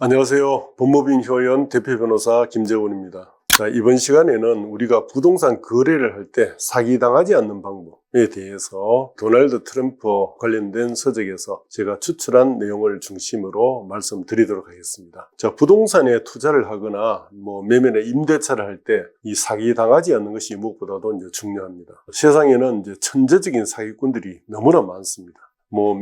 안녕하세요. 법무빈 효연 대표 변호사 김재훈입니다. 자, 이번 시간에는 우리가 부동산 거래를 할 때 사기당하지 않는 방법에 대해서 도널드 트럼프 관련된 서적에서 제가 추출한 내용을 중심으로 말씀드리도록 하겠습니다. 자, 부동산에 투자를 하거나 매매나 임대차를 할 때 이 사기당하지 않는 것이 무엇보다도 이제 중요합니다. 세상에는 이제 천재적인 사기꾼들이 너무나 많습니다.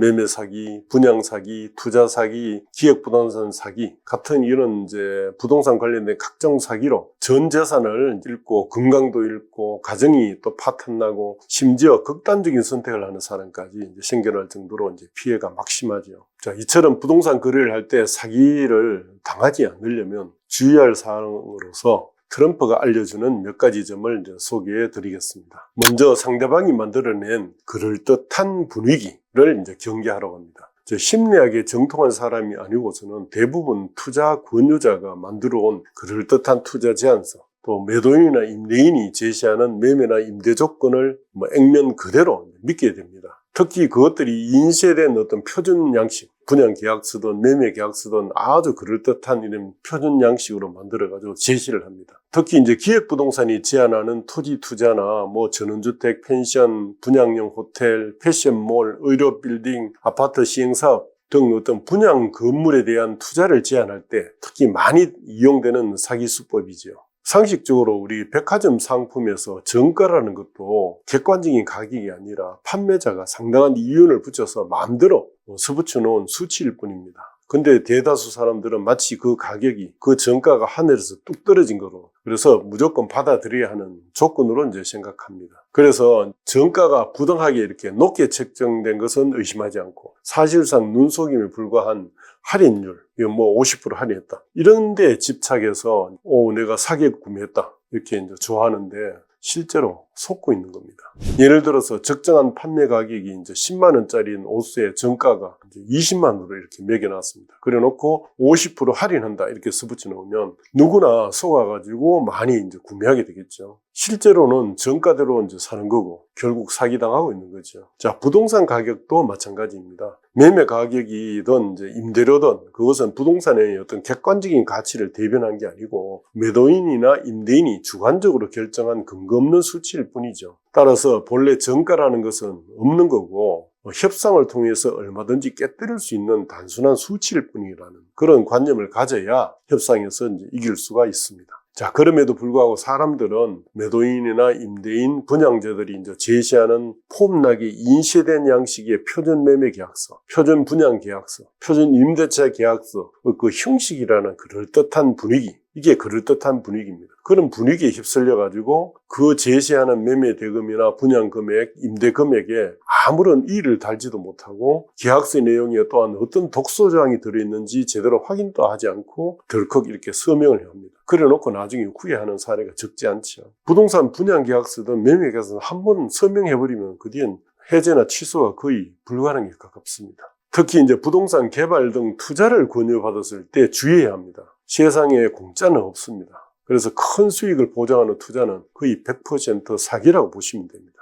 매매 사기, 분양 사기, 투자 사기, 기획부동산 사기 같은 이런 이제 부동산 관련된 각종 사기로 전 재산을 잃고 건강도 잃고 가정이 또 파탄나고 심지어 극단적인 선택을 하는 사람까지 이제 생겨날 정도로 이제 피해가 막심하죠. 자, 이처럼 부동산 거래를 할 때 사기를 당하지 않으려면 주의할 사항으로서 트럼프가 알려주는 몇 가지 점을 이제 소개해 드리겠습니다. 먼저 상대방이 만들어낸 그럴듯한 분위기를 이제 경계하라고 합니다. 심리학에 정통한 사람이 아니고서는 대부분 투자 권유자가 만들어온 그럴듯한 투자 제안서, 또 매도인이나 임대인이 제시하는 매매나 임대 조건을 액면 그대로 믿게 됩니다. 특히 그것들이 인쇄된 어떤 표준 양식, 분양 계약서든 매매 계약서든 아주 그럴듯한 이런 표준 양식으로 만들어가지고 제시를 합니다. 특히 이제 기획부동산이 제안하는 토지 투자나 전원주택, 펜션, 분양용 호텔, 패션몰, 의료 빌딩, 아파트 시행사업 등 어떤 분양 건물에 대한 투자를 제안할 때 특히 많이 이용되는 사기 수법이죠. 상식적으로 우리 백화점 상품에서 정가라는 것도 객관적인 가격이 아니라 판매자가 상당한 이윤을 붙여서 마음대로 써붙여 놓은 수치일 뿐입니다. 근데 대다수 사람들은 마치 그 가격이 그 정가가 하늘에서 뚝 떨어진 거로, 그래서 무조건 받아들여야 하는 조건으로 이제 생각합니다. 그래서 정가가 부당하게 이렇게 높게 책정된 것은 의심하지 않고 사실상 눈속임에 불과한 할인율, 50% 할인했다, 이런 데 집착해서 내가 사게 구매했다 이렇게 이제 좋아하는데 실제로 속고 있는 겁니다. 예를 들어서 적정한 판매 가격이 이제 10만 원짜리인 옷의 정가가 이제 20만 원으로 이렇게 매겨놨습니다. 그래 놓고 50% 할인한다 이렇게 써붙여 놓으면 누구나 속아가지고 많이 이제 구매하게 되겠죠. 실제로는 정가대로 이제 사는 거고 결국 사기당하고 있는 거죠. 자, 부동산 가격도 마찬가지입니다. 매매 가격이든 이제 임대료든 그것은 부동산의 어떤 객관적인 가치를 대변한 게 아니고 매도인이나 임대인이 주관적으로 결정한 근거 없는 수치일 뿐이죠. 따라서 본래 정가라는 것은 없는 거고 협상을 통해서 얼마든지 깨뜨릴 수 있는 단순한 수치일 뿐이라는 그런 관념을 가져야 협상에서 이제 이길 수가 있습니다. 자, 그럼에도 불구하고 사람들은 매도인이나 임대인, 분양자들이 이제 제시하는 폼나게 인쇄된 양식의 표준 매매 계약서, 표준 분양 계약서, 표준 임대차 계약서, 그 형식이라는 그럴듯한 분위기, 이게 그럴듯한 분위기입니다. 그런 분위기에 휩쓸려가지고 그 제시하는 매매 대금이나 분양 금액, 임대 금액에 아무런 이의를 달지도 못하고 계약서 내용에 또한 어떤 독소조항이 들어있는지 제대로 확인도 하지 않고 덜컥 이렇게 서명을 합니다. 그래 놓고 나중에 후회하는 사례가 적지 않죠. 부동산 분양 계약서든 매매 계약서든 한번 서명해버리면 그 뒤엔 해제나 취소가 거의 불가능에 가깝습니다. 특히 이제 부동산 개발 등 투자를 권유받았을 때 주의해야 합니다. 세상에 공짜는 없습니다. 그래서 큰 수익을 보장하는 투자는 거의 100% 사기라고 보시면 됩니다.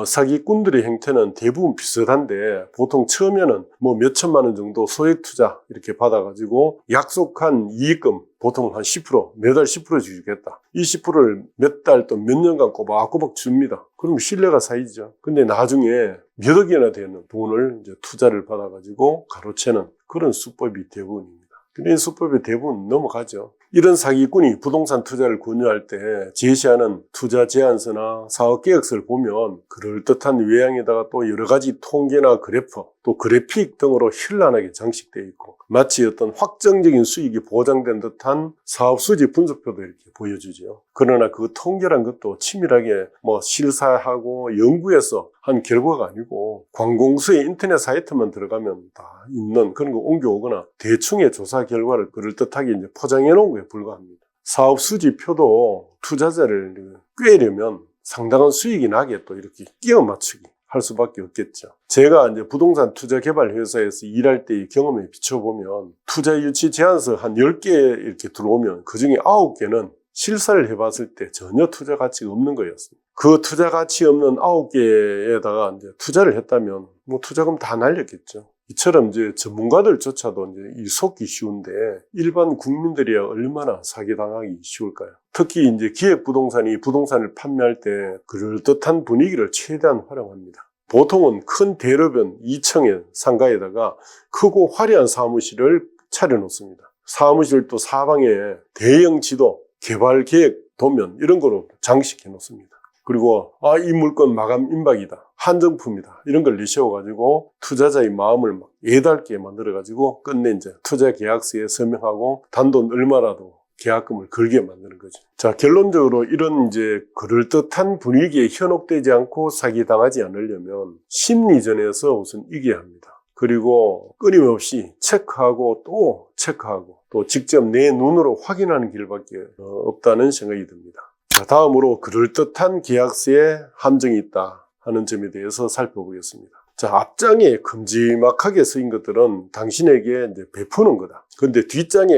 사기꾼들의 형태는 대부분 비슷한데 보통 처음에는 몇천만 원 정도 소액 투자 이렇게 받아가지고 약속한 이익금 보통 한 10%, 매달 10% 주겠다. 이 10%를 몇 달 또 몇 년간 꼬박꼬박 줍니다. 그럼 신뢰가 쌓이죠. 근데 나중에 몇 억이나 되는 돈을 이제 투자를 받아가지고 가로채는 그런 수법이 대부분입니다. 이런 수법이 대부분 넘어가죠. 이런 사기꾼이 부동산 투자를 권유할 때 제시하는 투자 제안서나 사업 계획서를 보면 그럴듯한 외양에다가 또 여러 가지 통계나 그래프, 또 그래픽 등으로 현란하게 장식되어 있고 마치 어떤 확정적인 수익이 보장된 듯한 사업 수지 분석표도 이렇게 보여주죠. 그러나 그 통계란 것도 치밀하게 실사하고 연구해서 한 결과가 아니고 관공서의 인터넷 사이트만 들어가면 다 있는 그런 거 옮겨오거나 대충의 조사 결과를 그럴듯하게 이제 포장해 놓은 거에 불과합니다. 사업 수지표도 투자자를 꿰려면 상당한 수익이 나게 또 이렇게 끼워 맞추기 할 수밖에 없겠죠. 제가 이제 부동산 투자 개발 회사에서 일할 때의 경험에 비춰보면 투자 유치 제안서 한 10개 이렇게 들어오면 그 중에 9개는 실사를 해봤을 때 전혀 투자 가치가 없는 거였습니다. 그 투자 가치 없는 9개에다가 이제 투자를 했다면 투자금 다 날렸겠죠. 이처럼 이제 전문가들조차도 이제 이 속기 쉬운데 일반 국민들이야 얼마나 사기당하기 쉬울까요? 특히 이제 기획부동산이 부동산을 판매할 때 그럴듯한 분위기를 최대한 활용합니다. 보통은 큰 대로변 2층의 상가에다가 크고 화려한 사무실을 차려놓습니다. 사무실도 사방에 대형 지도, 개발 계획 도면 이런 거로 장식해 놓습니다. 그리고 이 물건 마감 임박이다, 한정품이다 이런 걸 내세워가지고 투자자의 마음을 막 애달게 만들어가지고 끝내 이제 투자 계약서에 서명하고 단돈 얼마라도 계약금을 걸게 만드는 거죠. 자, 결론적으로 이런 이제 그럴듯한 분위기에 현혹되지 않고 사기당하지 않으려면 심리전에서 우선 이겨야 합니다. 그리고 끊임없이 체크하고 또 체크하고 또 직접 내 눈으로 확인하는 길밖에 없다는 생각이 듭니다. 자, 다음으로 그럴듯한 계약서에 함정이 있다 하는 점에 대해서 살펴보겠습니다. 자, 앞장에 큼지막하게 쓰인 것들은 당신에게 이제 베푸는 거다. 그런데 뒷장에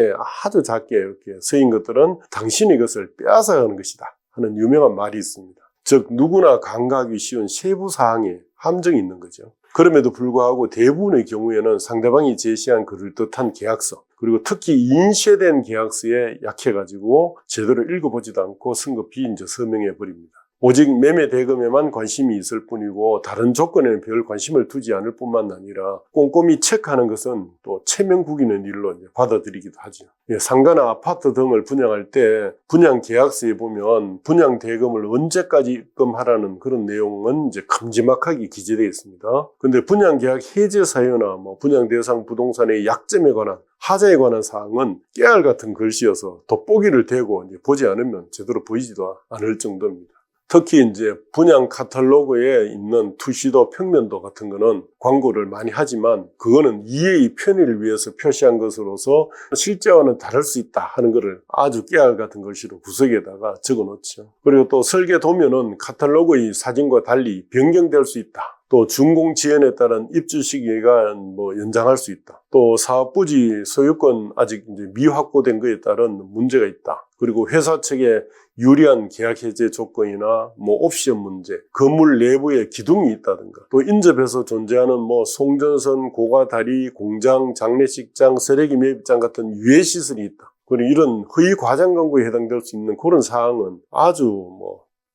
아주 작게 이렇게 쓰인 것들은 당신이 이것을 빼앗아가는 것이다 하는 유명한 말이 있습니다. 즉 누구나 간과하기 쉬운 세부 사항에 함정이 있는 거죠. 그럼에도 불구하고 대부분의 경우에는 상대방이 제시한 그럴듯한 계약서, 그리고 특히 인쇄된 계약서에 약해가지고 제대로 읽어보지도 않고 성급히 이제 서명해 버립니다. 오직 매매 대금에만 관심이 있을 뿐이고 다른 조건에는 별 관심을 두지 않을 뿐만 아니라 꼼꼼히 체크하는 것은 또 체면 구기는 일로 이제 받아들이기도 하죠. 상가나 아파트 등을 분양할 때 분양 계약서에 보면 분양 대금을 언제까지 입금하라는 그런 내용은 이제 큼지막하게 기재되어 있습니다. 근데 분양 계약 해제 사유나 분양 대상 부동산의 약점에 관한 하자에 관한 사항은 깨알 같은 글씨여서 돋보기를 대고 이제 보지 않으면 제대로 보이지도 않을 정도입니다. 특히 이제 분양 카탈로그에 있는 투시도, 평면도 같은 거는 광고를 많이 하지만 그거는 이해의 편의를 위해서 표시한 것으로서 실제와는 다를 수 있다 하는 것을 아주 깨알 같은 글씨로 구석에다가 적어 놓죠. 그리고 또 설계 도면은 카탈로그의 사진과 달리 변경될 수 있다. 또 준공 지연에 따른 입주 시기가 연장할 수 있다. 또 사업 부지 소유권 아직 이제 미확보된 것에 따른 문제가 있다. 그리고 회사 측에 유리한 계약 해제 조건이나 옵션 문제, 건물 내부에 기둥이 있다든가, 또 인접해서 존재하는 송전선, 고가다리, 공장, 장례식장, 쓰레기 매립장 같은 유해 시설이 있다. 그리고 이런 허위 과장 광고에 해당될 수 있는 그런 사항은 아주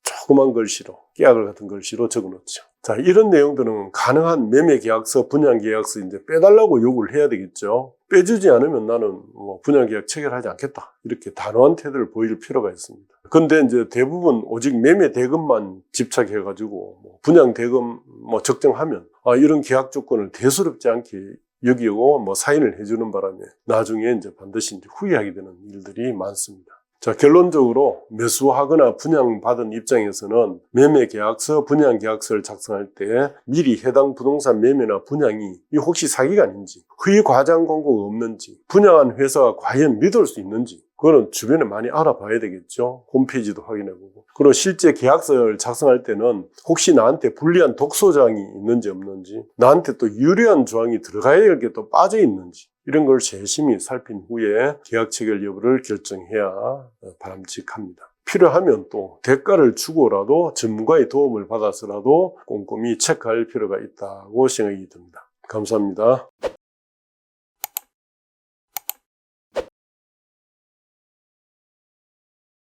조그만 글씨로, 깨알 같은 글씨로 적어 놓죠. 자, 이런 내용들은 가능한 매매 계약서, 분양 계약서 이제 빼달라고 요구를 해야 되겠죠. 빼주지 않으면 나는 분양 계약 체결하지 않겠다. 이렇게 단호한 태도를 보일 필요가 있습니다. 근데 이제 대부분 오직 매매 대금만 집착해가지고 분양 대금 적정하면 이런 계약 조건을 대수롭지 않게 여기고 사인을 해주는 바람에 나중에 이제 반드시 이제 후회하게 되는 일들이 많습니다. 자, 결론적으로 매수하거나 분양받은 입장에서는 매매계약서, 분양계약서를 작성할 때 미리 해당 부동산 매매나 분양이 혹시 사기가 아닌지, 허위 과장 광고가 없는지, 분양한 회사가 과연 믿을 수 있는지 그거는 주변에 많이 알아봐야 되겠죠. 홈페이지도 확인해보고. 그리고 실제 계약서를 작성할 때는 혹시 나한테 불리한 독소조항이 있는지 없는지, 나한테 또 유리한 조항이 들어가야 될 게 또 빠져 있는지 이런 걸 세심히 살핀 후에 계약 체결 여부를 결정해야 바람직합니다. 필요하면 또 대가를 주고라도 전문가의 도움을 받아서라도 꼼꼼히 체크할 필요가 있다고 생각이 듭니다. 감사합니다.